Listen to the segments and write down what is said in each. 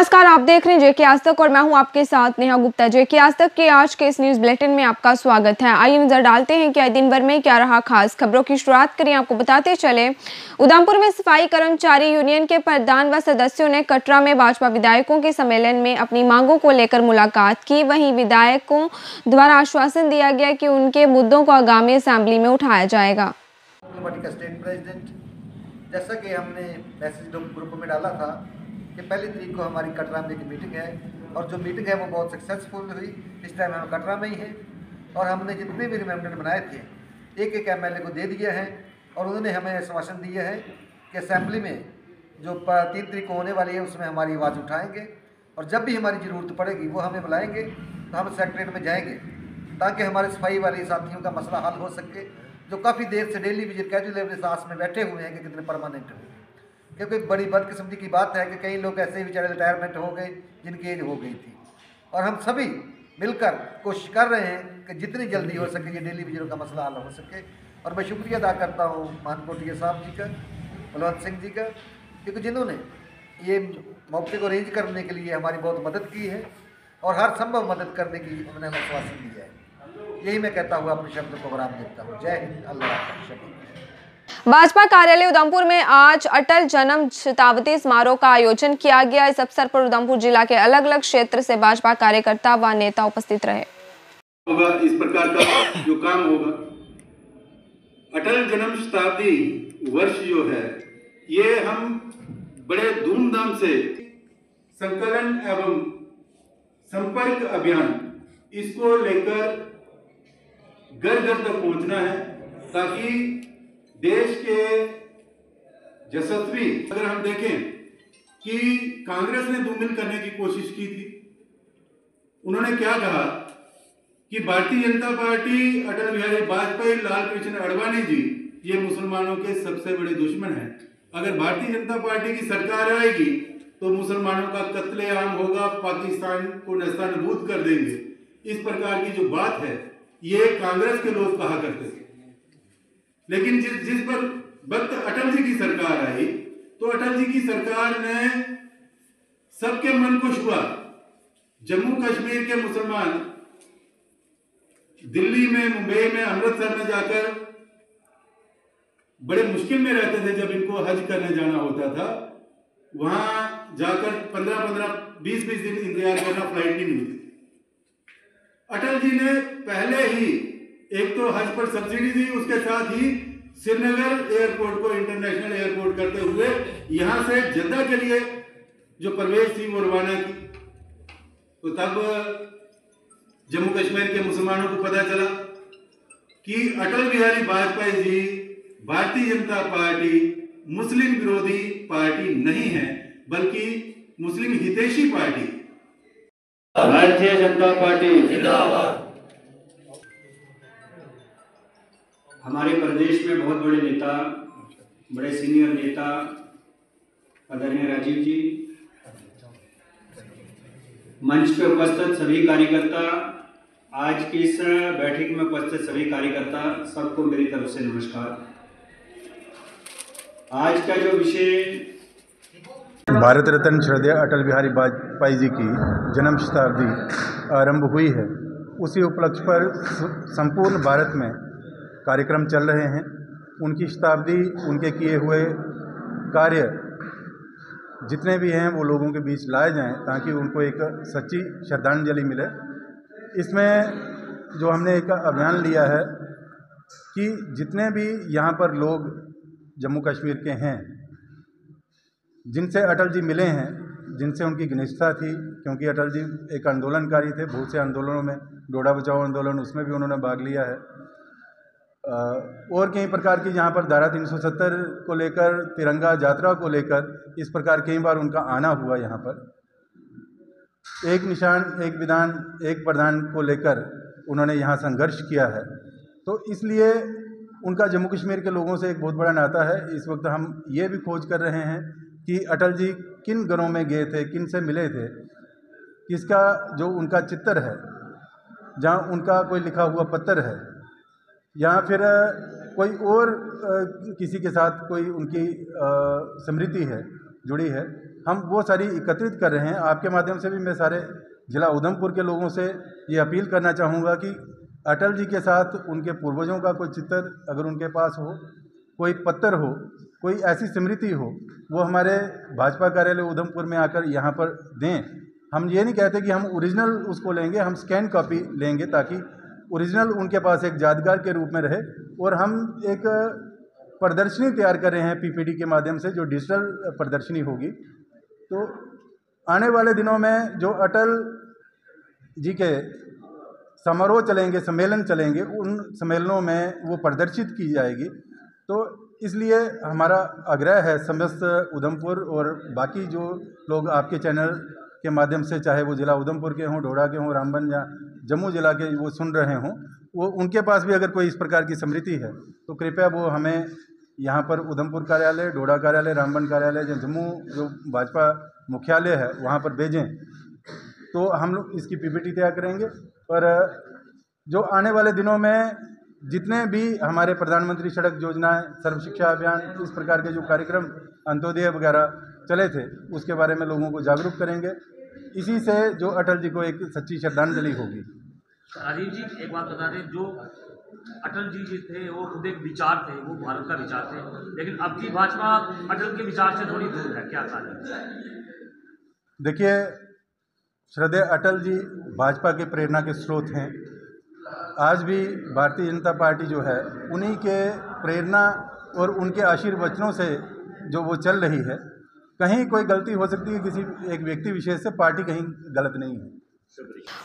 नमस्कार, आप देख रहे हैं जेके आज तक और मैं हूं आपके साथ नेहा गुप्ता। जेके आज तक के आज के इस न्यूज़ बुलेटिन में आपका स्वागत है। आइए नजर डालते हैं कि आज दिन भर में क्या रहा खास। खबरों की शुरुआत करें, आपको बताते चले उधमपुर में सफाई कर्मचारी यूनियन के प्रधान व सदस्यों ने कटरा में भाजपा विधायकों के सम्मेलन में अपनी मांगों को लेकर मुलाकात की। वहीं विधायकों द्वारा आश्वासन दिया गया कि उनके मुद्दों को आगामी असेंबली में उठाया जाएगा। जैसा कि हमने मैसेज ग्रुप में डाला था कि 1 तारीख को हमारी कटरा में एक मीटिंग है और जो मीटिंग है वो बहुत सक्सेसफुल हुई। इस टाइम हम कटरा में ही हैं और हमने जितने भी रिमेंडर बनाए थे एक एक एमएलए को दे दिया है और उन्होंने हमें आश्वासन दिया है कि असेंबली में जो 3 तारीख को होने वाली है उसमें हमारी आवाज़ उठाएंगे और जब भी हमारी ज़रूरत पड़ेगी वो हमें बुलाएंगे तो हम सेक्रेटरीट में जाएंगे ताकि हमारे सफाई वाले साथियों का मसला हल हो सके, जो काफ़ी देर से डेली विजिट कैजुअल लेबर सास में बैठे हुए हैं कि कितने परमानेंट हुए। क्योंकि बड़ी बदकिस्मती की बात है कि कई लोग ऐसे ही बेचारे रिटायरमेंट हो गए जिनकी एज हो गई थी और हम सभी मिलकर कोशिश कर रहे हैं कि जितनी जल्दी हो सके ये डेली विजिटों का मसला हल हो सके। और मैं शुक्रिया अदा करता हूँ मानकोटिया साहब जी का, बलवंत सिंह जी का, क्योंकि जिन्होंने ये मौके को अरेंज करने के लिए हमारी बहुत मदद की है और हर संभव मदद करने की उन्होंने हमें आश्वासन दिया है। यही मैं कहता हुआ अपने शब्दों को विराम देता हूँ। जय हिंद, अल्लाह। भाजपा कार्यालय उधमपुर में आज अटल जन्म शताब्दी समारोह का आयोजन किया गया। इस अवसर पर उधमपुर जिला के अलग अलग क्षेत्र से भाजपा कार्यकर्ता व नेता उपस्थित रहे। होगा इस प्रकार का जो काम होगा, अटल जन्म शताब्दी वर्ष जो है ये हम बड़े धूमधाम से संकलन एवं संपर्क अभियान इसको लेकर घर घर तक पहुंचना है ताकि देश के यशस्वी, अगर हम देखें कि कांग्रेस ने धूमिल करने की कोशिश की थी, उन्होंने क्या कहा कि भारतीय जनता पार्टी, अटल बिहारी वाजपेयी, लाल कृष्ण आडवाणी जी ये मुसलमानों के सबसे बड़े दुश्मन हैं। अगर भारतीय जनता पार्टी की सरकार आएगी तो मुसलमानों का कत्लेआम होगा, पाकिस्तान को नेस्तनाबूद कर देंगे। इस प्रकार की जो बात है ये कांग्रेस के लोग कहा करते थे। लेकिन जिस पर वक्त अटल जी की सरकार आई तो अटल जी की सरकार ने सबके मन को छुआ। जम्मू कश्मीर के मुसलमान दिल्ली में, मुंबई में, अमृतसर में जाकर बड़े मुश्किल में रहते थे। जब इनको हज करने जाना होता था वहां जाकर 15-15, 20-20 दिन इंतजार करना, फ्लाइट नहीं मिलती। अटल जी ने पहले ही एक तो हज पर सब्सिडी दी, उसके साथ ही श्रीनगर एयरपोर्ट को इंटरनेशनल एयरपोर्ट करते हुए यहां से जद्दा के लिए जो प्रवेश थी वो रवाना की। तो तब जम्मू कश्मीर के मुसलमानों को पता चला कि अटल बिहारी वाजपेयी जी भारतीय जनता पार्टी मुस्लिम विरोधी पार्टी नहीं है बल्कि मुस्लिम हितैषी पार्टी। भारतीय जनता पार्टी जिंदाबाद। हमारे प्रदेश में बहुत बड़े नेता, बड़े सीनियर नेता आदरणीय राजीव जी, मंच पे उपस्थित सभी कार्यकर्ता, आज की इस बैठक में उपस्थित सभी कार्यकर्ता, सबको मेरी तरफ से नमस्कार। आज का जो विषय भारत रत्न श्रद्धेय अटल बिहारी वाजपेयी जी की जन्म शताब्दी आरंभ हुई है, उसी उपलक्ष्य पर संपूर्ण भारत में कार्यक्रम चल रहे हैं। उनकी शताब्दी, उनके किए हुए कार्य जितने भी हैं वो लोगों के बीच लाए जाएं ताकि उनको एक सच्ची श्रद्धांजलि मिले। इसमें जो हमने एक अभियान लिया है कि जितने भी यहाँ पर लोग जम्मू कश्मीर के हैं जिनसे अटल जी मिले हैं, जिनसे उनकी घनिष्ठता थी, क्योंकि अटल जी एक आंदोलनकारी थे, बहुत से आंदोलनों में, डोडा बचाओ आंदोलन, उसमें भी उन्होंने भाग लिया है। और कई प्रकार की यहाँ पर धारा 370 को लेकर, तिरंगा यात्रा को लेकर, इस प्रकार कई बार उनका आना हुआ। यहाँ पर एक निशान, एक विधान, एक प्रधान को लेकर उन्होंने यहाँ संघर्ष किया है। तो इसलिए उनका जम्मू कश्मीर के लोगों से एक बहुत बड़ा नाता है। इस वक्त हम ये भी खोज कर रहे हैं कि अटल जी किन घरों में गए थे, किन से मिले थे, किसका जो उनका चित्र है, जहाँ उनका कोई लिखा हुआ पत्र है, या फिर कोई और किसी के साथ कोई उनकी स्मृति है, जुड़ी है, हम वो सारी एकत्रित कर रहे हैं। आपके माध्यम से भी मैं सारे ज़िला उधमपुर के लोगों से ये अपील करना चाहूँगा कि अटल जी के साथ उनके पूर्वजों का कोई चित्र अगर उनके पास हो, कोई पत्थर हो, कोई ऐसी स्मृति हो, वो हमारे भाजपा कार्यालय उधमपुर में आकर यहाँ पर दें। हम ये नहीं कहते कि हम ओरिजिनल उसको लेंगे, हम स्कैन कॉपी लेंगे ताकि ओरिजिनल उनके पास एक यादगार के रूप में रहे। और हम एक प्रदर्शनी तैयार कर रहे हैं पीपीटी के माध्यम से, जो डिजिटल प्रदर्शनी होगी। तो आने वाले दिनों में जो अटल जी के समारोह चलेंगे, सम्मेलन चलेंगे, उन सम्मेलनों में वो प्रदर्शित की जाएगी। तो इसलिए हमारा आग्रह है समस्त उधमपुर और बाकी जो लोग आपके चैनल के माध्यम से, चाहे वो ज़िला उधमपुर के हों, डोडा के हों, रामबन या जम्मू ज़िला के वो सुन रहे हों, वो उनके पास भी अगर कोई इस प्रकार की स्मृति है तो कृपया वो हमें यहाँ पर उधमपुर कार्यालय, डोडा कार्यालय, रामबन कार्यालय या जम्मू जो भाजपा मुख्यालय है वहाँ पर भेजें। तो हम लोग इसकी पीपीटी तैयार करेंगे। और जो आने वाले दिनों में जितने भी हमारे प्रधानमंत्री सड़क योजनाएं, सर्व शिक्षा अभियान, इस प्रकार के जो कार्यक्रम अंत्योदय वगैरह चले थे, उसके बारे में लोगों को जागरूक करेंगे। इसी से जो अटल जी को एक सच्ची श्रद्धांजलि होगी। राजीव जी, एक बात बता दें, जो अटल जी थे वो खुद एक विचार थे, वो भारत का विचार थे, लेकिन अब की भाजपा अटल के विचार से थोड़ी दूर है, क्या कारण है? देखिए, श्रद्धेय अटल जी भाजपा के प्रेरणा के स्रोत हैं। आज भी भारतीय जनता पार्टी जो है उन्हीं के प्रेरणा और उनके आशीर्वचनों से जो वो चल रही है। कहीं कोई गलती हो सकती है किसी एक व्यक्ति विशेष से, पार्टी कहीं गलत नहीं है।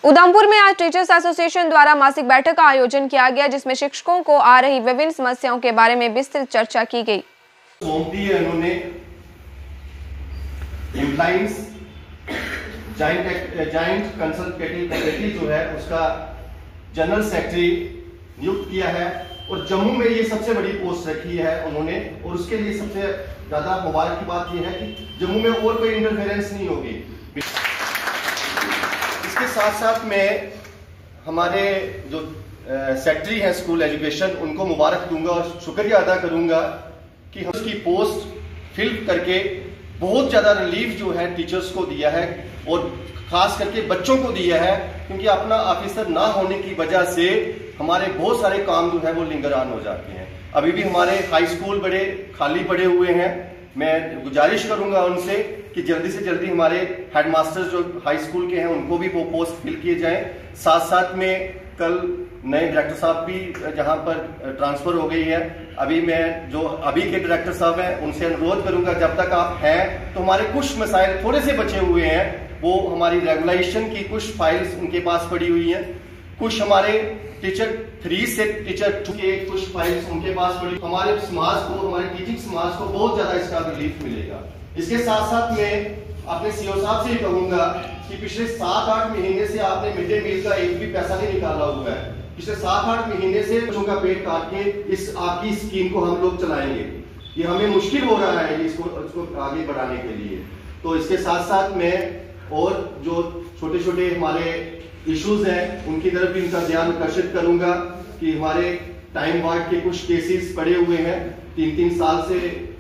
उधमपुर में आज टीचर्स एसोसिएशन द्वारा मासिक बैठक का आयोजन किया गया, जिसमें शिक्षकों को आ रही विभिन्न समस्याओं के बारे में विस्तृत चर्चा की गई। सौंपी है उन्होंने एम्प्लॉइज जॉइंट कंसल्टेटिव कमेटी जो है उसका जनरल सेक्रेटरी नियुक्त किया है, और जम्मू में ये सबसे बड़ी पोस्ट रखी है उन्होंने। और उसके लिए सबसे ज्यादा मुबारक की बात यह है कि जम्मू में और कोई इंटरफेरेंस नहीं होगी। इसके साथ साथ में हमारे जो सेक्रेटरी हैं स्कूल एजुकेशन, उनको मुबारक दूंगा और शुक्रिया अदा करूंगा कि उसकी पोस्ट फिल करके बहुत ज्यादा रिलीफ जो है टीचर्स को दिया है, और खास करके बच्चों को दिया है, क्योंकि अपना ऑफिसर ना होने की वजह से हमारे बहुत सारे काम जो है वो लिंगरान हो जाते हैं। अभी भी हमारे हाई स्कूल बड़े खाली पड़े हुए हैं। मैं गुजारिश करूंगा उनसे कि जल्दी से जल्दी हमारे हेडमास्टर्स जो हाई स्कूल के हैं उनको भी वो पोस्ट फिल किए जाएं। साथ साथ में कल नए डायरेक्टर साहब भी जहां पर ट्रांसफर हो गई है, अभी मैं जो अभी के डायरेक्टर साहब हैं उनसे अनुरोध करूंगा, जब तक आप हैं तो हमारे कुछ मसाइल थोड़े से बचे हुए हैं। वो हमारी रेगुलेशन की कुछ फाइल्स उनके पास पड़ी हुई हैं, कुछ हमारे टीचर 3 से टीचर 2 के कुछ फाइल्स उनके पास पड़ी। हमारे समाज को, हमारे टीचिंग समाज को बहुत ज्यादा इसका रिलीफ मिलेगा। इसके साथ साथ मैं अपने सीओ साहब से कहूंगा कि पिछले 7-8 महीने से आपने मिड डे मील का एक भी पैसा नहीं निकाला हुआ है। पिछले 7-8 महीने से बच्चों का पेट काट के इस आपकी स्कीम को हम लोग चलाएंगे। ये हमें मुश्किल हो रहा है इसको आगे बढ़ाने के लिए। तो इसके साथ साथ में और जो छोटे छोटे हमारे इश्यूज हैं उनकी तरफ भी इनका ध्यान आकर्षित करूंगा कि हमारे टाइम वार्ड के कुछ केसेस पड़े हुए हैं 3-3 साल से।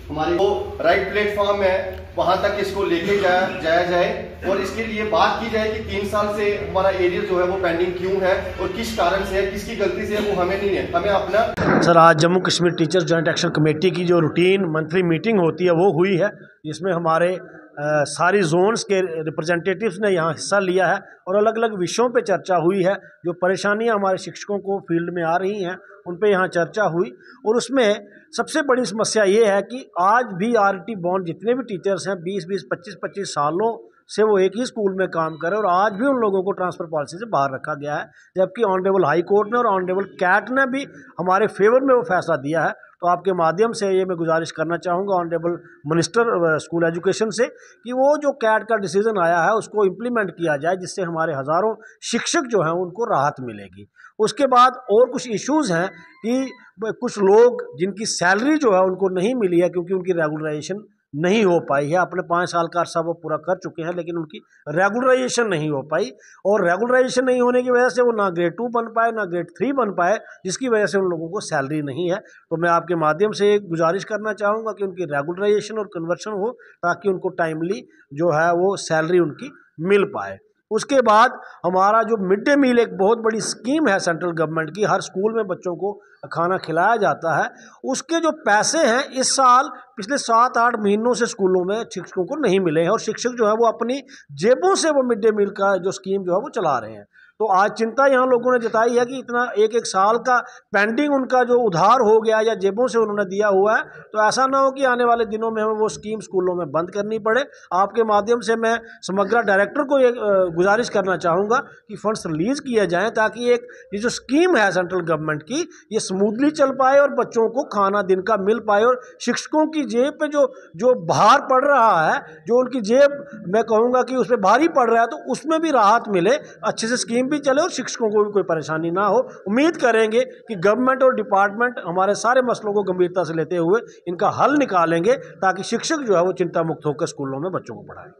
हमारे वो राइट प्लेटफॉर्म है, वहां तक इसको लेके जाया जाए और इसके लिए बात की जाए कि 3 साल से हमारा एरिया जो है वो पेंडिंग क्यों है और किस कारण से है, किसकी गलती से है, वो हमें नहीं है, हमें अपना। सर, आज Jammu Kashmir teachers joint action committee की जो रूटीन मंथली मीटिंग होती है वो हुई है, जिसमें हमारे सारी जोन्स के रिप्रेजेंटेटिव्स ने यहाँ हिस्सा लिया है और अलग अलग विषयों पे चर्चा हुई है। जो परेशानियाँ हमारे शिक्षकों को फील्ड में आ रही हैं उन पे यहाँ चर्चा हुई, और उसमें सबसे बड़ी समस्या ये है कि आज भी आरटी बॉन्ड जितने भी टीचर्स हैं 20-20, 25-25 सालों से वो एक ही स्कूल में काम कर रहे हैं, और आज भी उन लोगों को ट्रांसफ़र पॉलिसी से बाहर रखा गया है, जबकि ऑनरेबल हाई कोर्ट ने और ऑनरेबल कैट ने भी हमारे फेवर में वो फैसला दिया है। तो आपके माध्यम से ये मैं गुजारिश करना चाहूँगा ऑनरेबल मिनिस्टर स्कूल एजुकेशन से कि वो जो कैट का डिसीज़न आया है उसको इम्प्लीमेंट किया जाए, जिससे हमारे हज़ारों शिक्षक जो हैं उनको राहत मिलेगी। उसके बाद और कुछ इश्यूज़ हैं कि कुछ लोग जिनकी सैलरी जो है उनको नहीं मिली है क्योंकि उनकी रेगुलराइजेशन नहीं हो पाई है। अपने 5 साल का अर्सा वो पूरा कर चुके हैं, लेकिन उनकी रेगुलराइजेशन नहीं हो पाई, और रेगुलराइजेशन नहीं होने की वजह से वो ना ग्रेड 2 बन पाए ना ग्रेड 3 बन पाए, जिसकी वजह से उन लोगों को सैलरी नहीं है। तो मैं आपके माध्यम से एक गुजारिश करना चाहूँगा कि उनकी रेगुलराइजेशन और कन्वर्शन हो, ताकि उनको टाइमली जो है वो सैलरी उनकी मिल पाए। उसके बाद हमारा जो मिड डे मील एक बहुत बड़ी स्कीम है सेंट्रल गवर्नमेंट की, हर स्कूल में बच्चों को खाना खिलाया जाता है, उसके जो पैसे हैं इस साल पिछले 7-8 महीनों से स्कूलों में शिक्षकों को नहीं मिले हैं, और शिक्षक जो है वो अपनी जेबों से वो मिड डे मील का जो स्कीम जो है वो चला रहे हैं। तो आज चिंता यहाँ लोगों ने जताई है कि इतना एक साल का पेंडिंग उनका जो उधार हो गया या जेबों से उन्होंने दिया हुआ है, तो ऐसा ना हो कि आने वाले दिनों में हमें वो स्कीम स्कूलों में बंद करनी पड़े। आपके माध्यम से मैं समग्र डायरेक्टर को ये गुजारिश करना चाहूँगा कि फंड्स रिलीज़ किए जाएँ, ताकि एक ये जो स्कीम है सेंट्रल गवर्नमेंट की ये स्मूथली चल पाए और बच्चों को खाना दिन का मिल पाए, और शिक्षकों की जेब पे जो भार पड़ रहा है, जो उनकी जेब मैं कहूँगा कि उस पर भारी पड़ रहा है, तो उसमें भी राहत मिले, अच्छे से स्कीम भी चले और शिक्षकों को भी कोई परेशानी ना हो। उम्मीद करेंगे कि गवर्नमेंट और डिपार्टमेंट हमारे सारे मसलों को गंभीरता से लेते हुए इनका हल निकालेंगे, ताकि शिक्षक जो है वो चिंता मुक्त होकर स्कूलों में बच्चों को पढ़ाएं।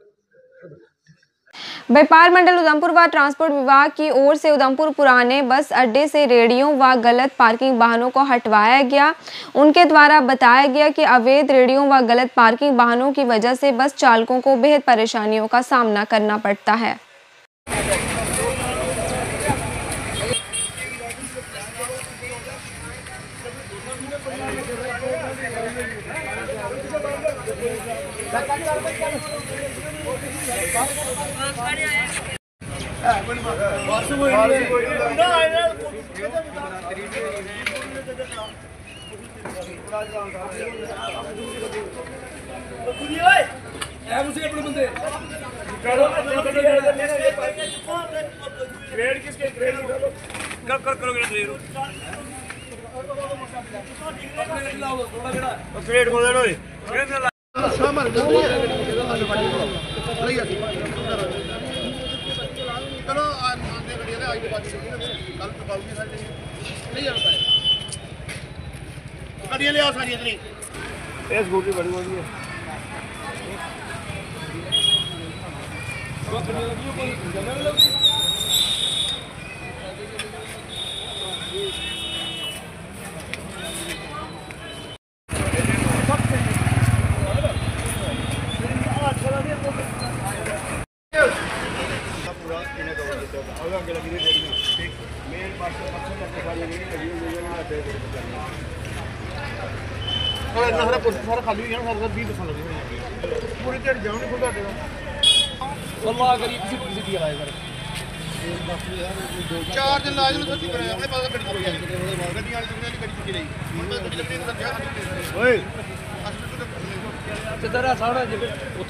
व्यापार मंडल उधमपुर व ट्रांसपोर्ट विभाग की ओर से उधमपुर पुराने बस अड्डे से रेहड़ियों व गलत पार्किंग वाहनों को हटवाया गया। उनके द्वारा बताया गया कि अवैध रेहड़ियों व गलत पार्किंग वाहनों की वजह से बस चालकों को बेहद परेशानियों का सामना करना पड़ता है।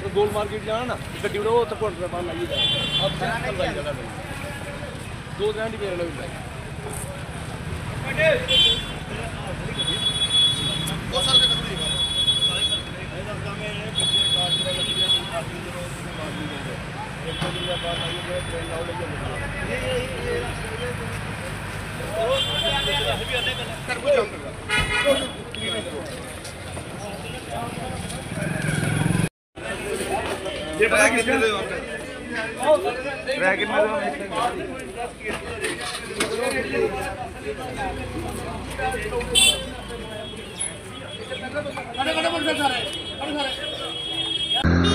गोल मार्केट जाना ना गड्डी उड़ो तो कोट बाहर लगी जाए अब दो घंटे के लग जाए वो साल का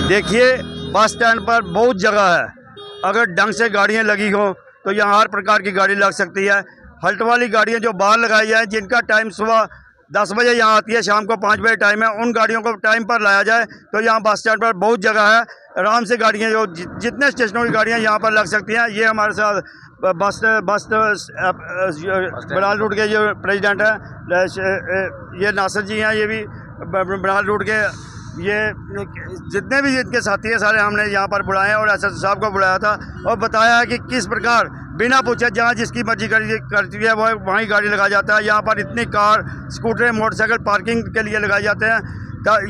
देखिए बस स्टैंड पर बहुत जगह है, अगर ढंग से गाड़ियाँ लगी हों तो यहाँ हर प्रकार की गाड़ी लग सकती है। हल्ट वाली गाड़ियाँ जो बाहर लगाई जाए, जिनका टाइम सुबह 10 बजे यहाँ आती है, शाम को 5 बजे टाइम है, उन गाड़ियों को टाइम पर लाया जाए तो यहाँ बस स्टैंड पर बहुत जगह है। आराम से गाड़ियाँ जो जितने स्टेशनों की गाड़ियाँ यहाँ पर लग सकती हैं। ये हमारे साथ बस बड़ाल रूट के जो प्रेसिडेंट हैं ये नासिर जी हैं, ये भी बड़ाल रूट के, ये जितने भी इनके साथी हैं सारे हमने यहाँ पर बुलाए हैं और एसएसओ साहब को बुलाया था और बताया है कि किस प्रकार बिना पूछे जहाँ जिसकी मर्जी करती है वो वहीं गाड़ी लगाया जाता है। यहाँ पर इतनी कार, स्कूटर, मोटरसाइकिल पार्किंग के लिए लगाए जाते हैं।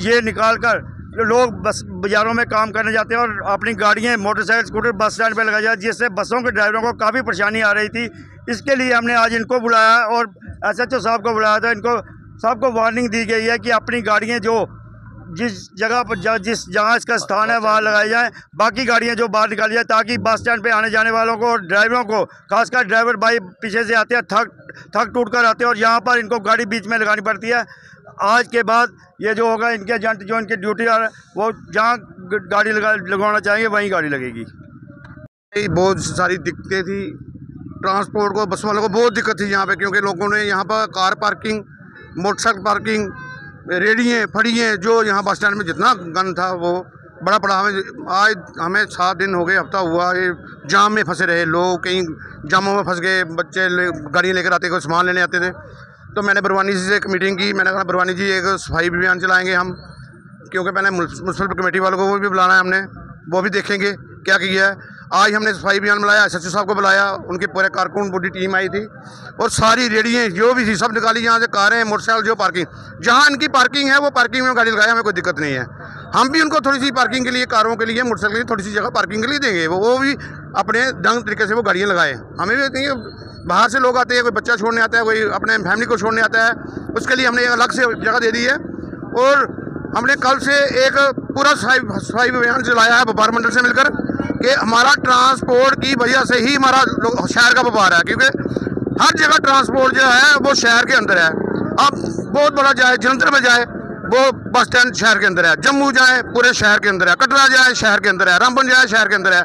ये निकाल कर लोग बस बाज़ारों में काम करने जाते हैं और अपनी गाड़ियाँ, मोटरसाइकिल, स्कूटर बस स्टैंड पर लगाई जाती है, जिससे बसों के ड्राइवरों को काफ़ी परेशानी आ रही थी। इसके लिए हमने आज इनको बुलाया और एसएचओ साहब को बुलाया था। इनको सबको वार्निंग दी गई है कि अपनी गाड़ियाँ जिस जगह पर जहाँ इसका स्थान है वहाँ लगाई जाए, बाकी गाड़ियाँ जो बाहर निकाली जाए, ताकि बस स्टैंड पे आने जाने वालों को, ड्राइवरों को, खासकर ड्राइवर भाई पीछे से आते हैं, थक टूट कर आते हैं और यहाँ पर इनको गाड़ी बीच में लगानी पड़ती है। आज के बाद ये जो होगा, इनके एजेंट जो इनके ड्यूटी आ रहे हैं वो जहाँ गाड़ी लगवाना चाहेंगे वहीं गाड़ी लगेगी। बहुत सारी दिक्कतें थी ट्रांसपोर्ट को, बस वालों को बहुत दिक्कत थी यहाँ पे, क्योंकि लोगों ने यहाँ पर कार पार्किंग, मोटरसाइकिल पार्किंग, रेडियाँ फड़ियाँ, जो यहाँ बस स्टैंड में जितना गन था वो बड़ा पड़ा। हमें 7 दिन हो गए, हफ्ता हुआ, ये जाम में फंसे रहे लोग, कहीं जामों में फंस गए, बच्चे गाड़ियाँ लेकर आते, कोई सामान लेने आते थे। तो मैंने बरवानी जी से एक मीटिंग की, मैंने कहा बरवानी जी एक सफाई अभियान चलाएँगे हम, क्योंकि पहले म्युनिसिपल कमेटी वालों को वो भी बुलाना है हमने, वो भी देखेंगे क्या किया है। आज हमने सफाई अभियान बुलाया, SHO साहब को बुलाया, उनके पूरे कारकुन पूरी टीम आई थी और सारी रेडियाँ जो भी थी सब निकाली, यहाँ से कारें, मोटरसाइकिल, जो पार्किंग, जहाँ इनकी पार्किंग है वो पार्किंग में गाड़ी लगाया, हमें कोई दिक्कत नहीं है। हम भी उनको थोड़ी सी पार्किंग के लिए, कारों के लिए, मोटरसाइकिल के लिए थोड़ी सी जगह पार्किंग के लिए देंगे, वो भी अपने ढंग तरीके से वो गाड़ियाँ लगाए। हमें भी देंगे, बाहर से लोग आते हैं, कोई बच्चा छोड़ने आता है, कोई अपने फैमिली को छोड़ने आता है, उसके लिए हमने एक अलग से जगह दे दी है। और हमने कल से एक पूरा सफाई अभियान चलाया है व्यापार मंडल से मिलकर, कि हमारा ट्रांसपोर्ट की वजह से ही हमारा शहर का व्यापार है, क्योंकि हर जगह ट्रांसपोर्ट जो है वो शहर के अंदर है। अब बहुत बड़ा जाए, जलंधर में जाए वो बस स्टैंड शहर के अंदर है, जम्मू जाए पूरे शहर के अंदर है, कटरा जाए शहर के अंदर है, रामबन जाए शहर के अंदर है।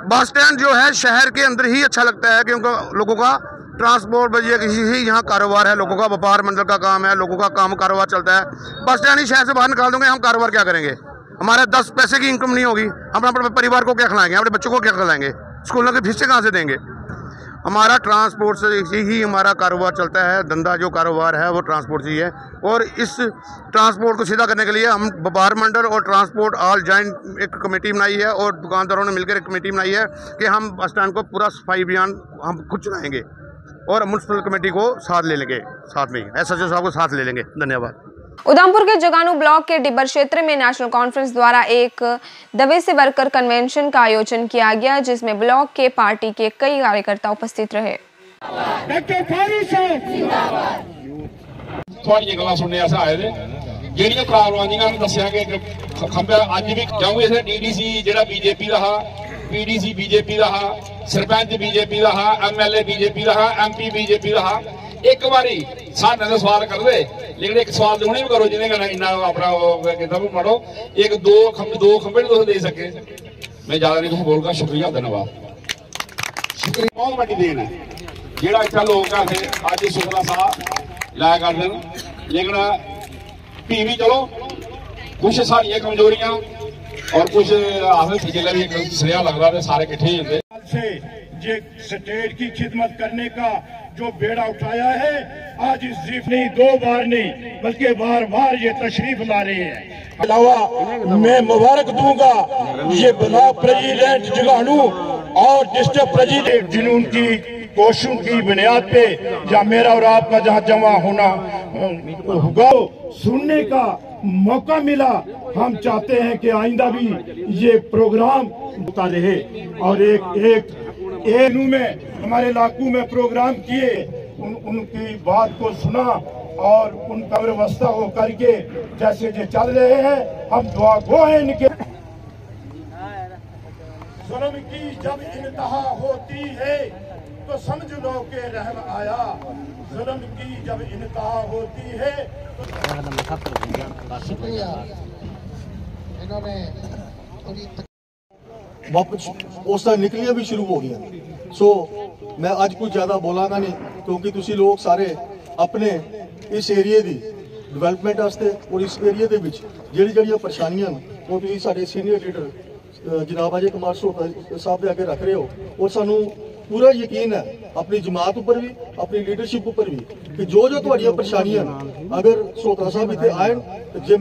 बस स्टैंड जो है शहर के अंदर ही अच्छा लगता है, क्योंकि लोगों का ट्रांसपोर्ट वजह किसी ही यहाँ कारोबार है, लोगों का व्यापार मंडल का काम है, लोगों का काम कारोबार चलता है। बस स्टैंड ही शहर से बाहर निकाल दोगे, हम कारोबार क्या करेंगे? हमारे 10 पैसे की इनकम नहीं होगी, हम अपने परिवार को क्या खिलाएंगे, अपने बच्चों को क्या खिलाएंगे, स्कूलों के फीसें कहाँ से देंगे? हमारा ट्रांसपोर्ट से ही हमारा कारोबार चलता है, धंधा जो कारोबार है वो ट्रांसपोर्ट से ही है। और इस ट्रांसपोर्ट को सीधा करने के लिए हम व्यापार मंडल और ट्रांसपोर्ट ऑल जॉइंट एक कमेटी बनाई है, और दुकानदारों ने मिलकर एक कमेटी बनाई है कि हम बस स्टैंड को पूरा सफाई अभियान हम खुद चलाएँगे और म्युनिसिपल कमेटी को साथ ले लेंगे, साथ में SHO साहब को साथ ले लेंगे। धन्यवाद। उधमपुर के जगानू ब्लॉक के डिब्बर क्षेत्र में नेशनल कॉन्फ्रेंस द्वारा एक दवे से वर्कर कन्वेंशन का आयोजन किया गया, जिसमें ब्लॉक के पार्टी के कई कार्यकर्ता उपस्थित रहे। PDC बीजेपी रहा, सरपंच बीजेपी रहा, MLA बीजेपी रहा, MP बीजेपी रहा। एक बारी साढ़े का सवाल कर दे, लेकिन एक सवाल तो उन्हें भी करो जिन्हें इन्ना अपना किताब पढ़ो। एक दो खंबे तो दे सके। मैं ज्यादा नहीं कुछ बोलूंगा। शुक्रिया, धन्यवाद। शुक्रिया बहुत बड़ी देन है जेड़ा इतना लोग आते आज सुखना सा लाया कर देन, लेकिन भी चलो कुछ सारिया कमजोरियां और कुछ जिले भी सरिया लग रहा है, सारे इकट्ठे होते से ये स्टेट की खिदमत करने का जो बेड़ा उठाया है, आज इस सिर्फ नहीं 2 बार नहीं बल्कि बार बार ये तशरीफ ला रहे हैं। अलावा मैं मुबारक दूंगा ये ब्लॉक प्रेसिडेंट जगानू और डिस्ट्रिक्ट प्रेसिडेंट जिन्होंने उनकी कोशिशों की बुनियाद पे या मेरा और आपका जहाँ जमा होना होगा सुनने का मौका मिला। हम चाहते हैं कि आइंदा भी ये प्रोग्राम होता रहे और एक में हमारे इलाकों में प्रोग्राम किए, उनकी बात को सुना और उनका व्यवस्था हो करके जैसे जो चल रहे हैं हम दुआ गो हैं इनके। जुल्म की जब इंतहा होती है तो समझ लो के रहम आया, जुल्म की जब इंतहा होती है वापस उस तरह निकलियां भी शुरू हो गया। सो मैं आज कुछ ज़्यादा बोलांगा नहीं, क्योंकि तुसी लोग सारे अपने इस एरिए की डिवेलपमेंट वास्ते और इस एरिए के ਜਿਹੜੀਆਂ परेशानियां वो तुसी सारे सीनियर लीडर जनाब अजय कुमार सोहता साहब के अगे रख रहे हो, और सानू पूरा यकीन है अपनी जमात उपर भी अपनी लीडरशिप उपर भी कि जो तुहाड़ियां परेशानियां अगर सोहता साहब इत्थे आएन जे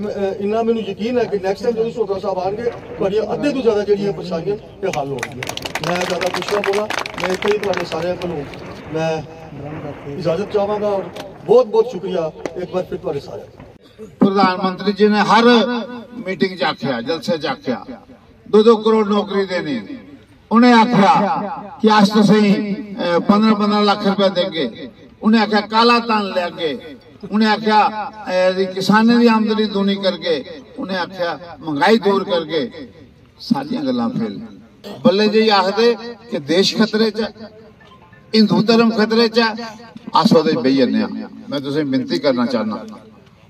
इन्ना मैनू यकीन है कि नेक्स्ट टाइम जो सोहता साहब आएंगे तुहाड़ियां अद्धे तो ज़्यादा जिहड़ियां परेशानियां ते हल होणगियां। मैं ज़्यादा कुछ ना बोला, मैं इत्थे ही तुहाडे सारिਆਂ कोलों मैं इजाजत चाहांगा और बहुत बहुत शुक्रिया एक बार फिर तुहाडे सारे। प्रधानमंत्री जी ने हर मीटिंग च आख्या, जलसे च आख्या 2-2 करोड़ नौकरी देनी, उन्हें आख्या कि आज तो सही 15-15 लाख रुपया देंगे, उन्हें आख्या काला धन लेंगे, उन्हें आख्या किसानों की आमदनी दूनी करके, उन्हें आख्या महंगाई दूर करके, सारिया गल्लां फेल। बल्ले जी आखदे कि देश खतरे च, हिंदू धर्म खतरे च, अस ओहदे च बेही जन्ने आं। मैं तुसें विनती करना चाहना,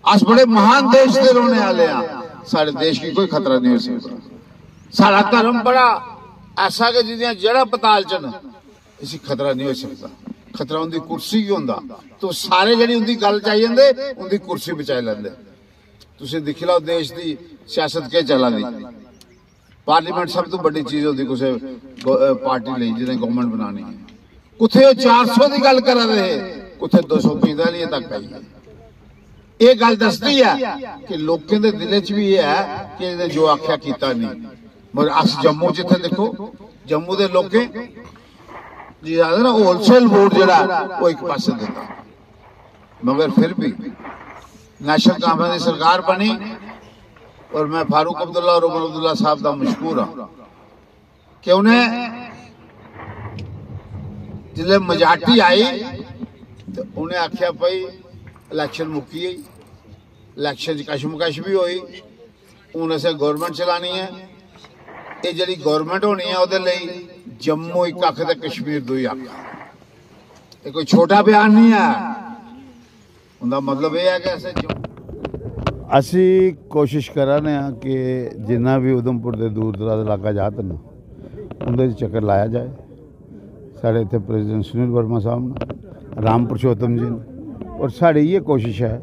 अस बड़े महान देश के रौहने वाले हैं, साढ़े देश की कोई खतरा नहीं हो सकता। साड़ा धर्म बड़ा ऐसा कि जिहदियां जड़ां पताल च न, इसी खतरा नहीं हो सकता। खतरा उनकी कुर्सी ही होंदा, तो सारे जड़ी उनकी गल च आई जांदे, उनकी कुर्सी बचाई लैंदे। तुसीं दिक्खी लओ देश की सियासत के चला दी। पार्लीमेंट सब तो बड़ी चीज होती किसी पार्टी लई जिन्हें गवर्नमेंट बनानी है। कुथे 400 की गल करा रहे, कुथे 245 तक आई है। ये गल दसदी है कि लोगों के दिल च भी है कि इन्हें जो आख्या कीता नहीं। मगर अस जम्मू जिथे देखो, जम्मू के लोगों जी आखदे ना होलसेल वोट जिहड़ा वो एक पासे दिता, मगर फिर भी नेशनल कांफ्रेंस की सरकार बनी और मैं फारूक अब्दुल्ला और उमर अब्दुल्ला साहब का मशकूर हाँ कि उन्हें जिसले मेजॉरिटी आई तो उन्हें आख्या भाई इलैक्शन मुक्की गई, इलैक्शन कशमकश भी हुई, हूँ असें गौरमेंट चलानी है। ये जी गौरमेंट होनी है वो जम्मू एक अख ते कश्मीर दो ही अख। ये कोई छोटा बयान नहीं है, उनका मतलब यह है कि असी कोशिश करा ने कि जिन्ना भी उधमपुर के दूर दराज इलाका जात न उनके चक्कर लाया जाए। साढ़े इतने प्रेजिडेंट सुनील वर्मा साहब ने, राम पुरुषोत्तम जी ने, और साड़ी ये कोशिश है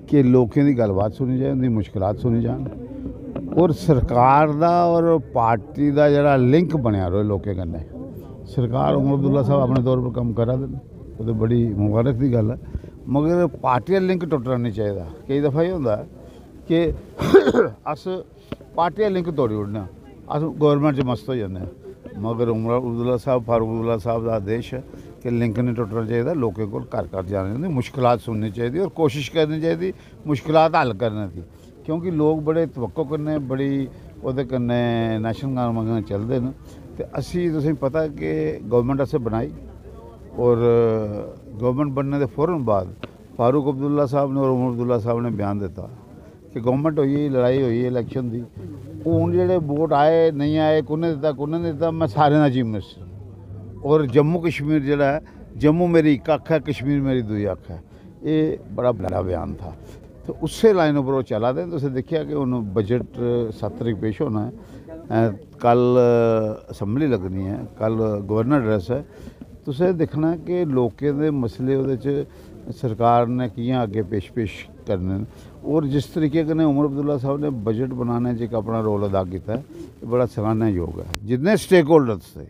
कि लोगों की गलबात सुनी जाए, उनकी मुश्किलात सुनी जाए और सरकार दा और पार्टी का जरा लिंक बनया रहे लोगों कन्नै। सरकार उमर अब्दुल्ला साहब अपने तौर पर काम करा दे, वो तो बड़ी मुबारक की गल है, मगर पार्टी का लिंक टुटना नहीं चाहिए। कई दफ़ा ये होंदा कि अस पार्टी का लिंक तोड़ी उड़ने, अस गौरमेंट च मस्त हो जाने, मगर उमर अब्दुल्ला साहब फारूक अब्दुल्ला साहब का आदेश है कि लिंक नहीं टुटना चाहिए। लोगों को घर घर जाने चाहिए, मुश्किलात सुननी चाहिए और कोशिश करनी चाहिए मुश्किलात हल करने की, क्योंकि लोग बड़े तवक्को कन्नै बड़ी ओहदे कन्नै नेशनल कांफ्रेंस कन्नै चलदे न। ते असी तुसें पता कि गवर्नमेंट असें बनाई और गवर्नमेंट बनने के फौरन बाद फारूक अब्दुल्ला साहब ने और उमर अब्दुल्ला साहब ने बयान दिता कि गवर्नमेंट हुई, लड़ाई हुई इलैक्शन की, हूँ जो वोट आए नहीं आए, कुन्ने दिता कुन्ने नहीं दिता, मैं सारे का चीफ मिनिस्टर। और जम्मू कश्मीर जोड़ा है, जम्मू मेरी एक अख है, कश्मीर मेरी दुई अख है, ये बड़ा बड़ा बयान था। तो उससे लाइन पर वो चला दें। तो देखिए कि उन्होंने बजट 7 तारीख पेश होना है, कल असैम्बली लगनी है, कल गवर्नर एड्रेस है। तो देखना कि लोगों के मसले वो सरकार ने कियां अगे पेश करने, और जिस तरीके ने उमर अब्दुल्ला साहब ने बजट बनाने एक अपना रोल अदा किया है, बड़ा सराहना योग है। जितने स्टेक होल्डर्स थे,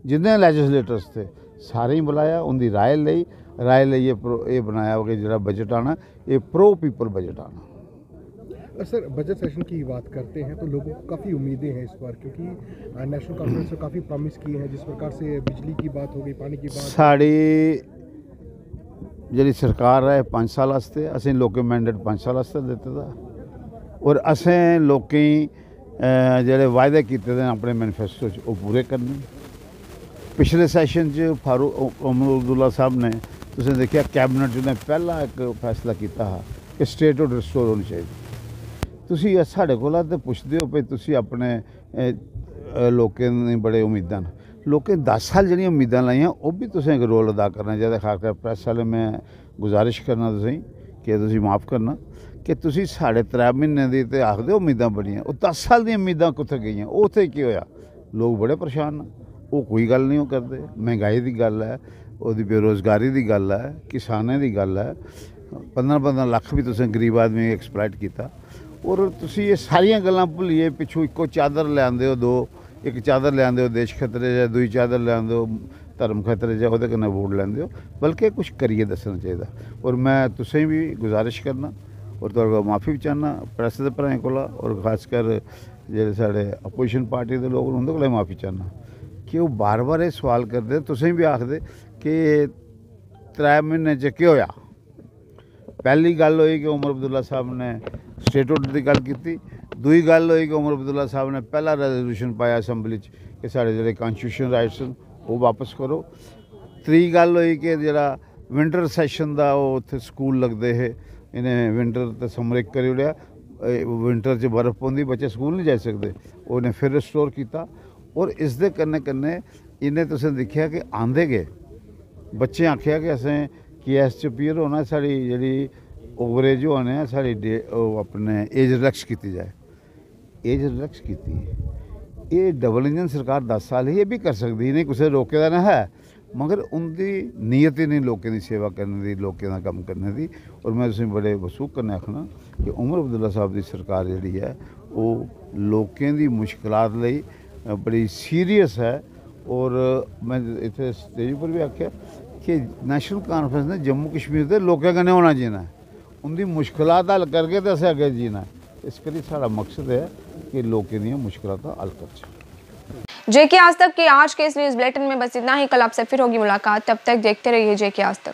जितने लैजिस्लेटर्स थे, सारे ही बुलाया, उनकी राय ली, राय ली ये बनाया कि जो बजट आना ये प्रो पीपल बजट आना। सर बजट सेशन की बात करते हैं तो लोगों को काफ़ी उम्मीदें हैं इस बार, क्योंकि नेशनल कॉन्फ्रेंस में काफ़ी प्रॉमिस किए हैं, जिस प्रकार से बिजली की बात हो गई, पानी की बात। साड़ी जी सरकार है 5 साल वास्ते, असें लोकें मैंडेट 5 साल वास्ते दिते दा, और असें लोकें जेह्ड़े वायदे कीते दे अपने मैनीफेस्टो च वो पूरे करने। पिछले सैशन च फारूक उमर अब्दुल्ला साहब ने तुसें देखिया कैबिनेट ने पहला एक फैसला किया कि स्टेट हुड रिस्टोर होनी चाहिए। तुसी साढ़े कोला ते पुछदे हो भाई तुसी अपने लोकें दी बड़े उम्मीदां न, लोकें 10 साल जिहड़ियां उम्मीदां लाइयां वो भी तुसें एक रोल अदा करना चाहिए। खासकर प्रेस वाले में गुजारिश करना तुसें कि तुसी माफ़ करना कि तुसी 3.5 महीने दी ते आखदे उम्मीदां बड़ियां, वो 10 साल दी उम्मीदां कुत्थे गईयां, उत्थे की होया? लोग बड़े परेशान न, वो कोई गल नहीं करते। महंगाई की गल है, ਉਹਦੀ बेरोज़गारी की गल है, किसानों की गल है, 15-15 लाख भी तुसें गरीब आदमी एक्सप्लाइट किया। और तुसी ये सारिया गल्लां भुल्लिए पिछू इक्को चादर ले आंदे हो, दो एक चादर ले आंदे हो देश खतरे च, दूई चादर ले आंदे हो धर्म खतरे च, ओहदे कन्नै वोट लैंदे हो, बल्कि कुछ करिए दस्सना चाहिए। और मैं तुसें भी गुजारिश करना और तुहाडे कोला माफ़ी भी चाहना प्रेस दे भ्राएं कोला, और खासकर जेह्ड़े साढ़े अपोजिशन पार्टी दे लोग उंदे कोला माफ़ी चाहना कि वो बार बार ये सवाल करते, तुसें भी आखदे कि 3 महीने च केह् होया। पहली गल हुई कि उमर अब्दुल्ला साहब ने स्टेटहुड की गल की, दूई गल हुई कि उमर अब्दुल्ला साहब ने पहला रेजोल्यूशन पाया असैम्बली कि साढ़े जो कॉन्स्टिट्यूशन राइट्स वो वापस करो। त्री गल हुई कि जरा विंटर सैशन का वो उत्थे स्कूल लगते है, इन्हें विंटर तो समर एक करी उड़िया, विंटर च बर्फ पौंदी, बच्चे स्कूल नहीं जा सकते, उन्हें फिर रिस्टोर किया। और इस दे कन्ने कन्ने इन्हें तुसें दिखा कि आंदे गए बच्चे आख्या कि असें KS च अपीयर होना, साड़ी जी ओवरेज होने साड़ी अपने एज रिलैक्स की जाए, एज रिलैक्स की। ये डबल इंजन सरकार 10 साल ही ये भी कर सकती, इन्हें कुछ रोके का ना है, मगर उनकी नीयत ही नहीं लोगों की सेवा करने की, लोगों का काम करने की। और मैं तुम बड़े वसूख करने आखना कि उमर अब्दुल्ला साहब की सरकार जी है वो लोगों की मुश्किलात लई बड़ी सीरीयस है। और मैं इतने स्टेज पर भी आख्या कि नेशनल कॉन्फ्रेंस ने जम्मू कश्मीर के लोगों कन्नै होना जीना है, उनकी मुश्किलात हल करके तो असें अगे जीना है। इस करी साड़ा मकसद है कि लोगों दी मुश्किलात हल कर। जेके आज तक के आज के इस न्यूज़ बुलेटिन में बस इतना ही। कल आपसे फिर होगी मुलाकात, तब तक देखते रहिए जेके आज तक।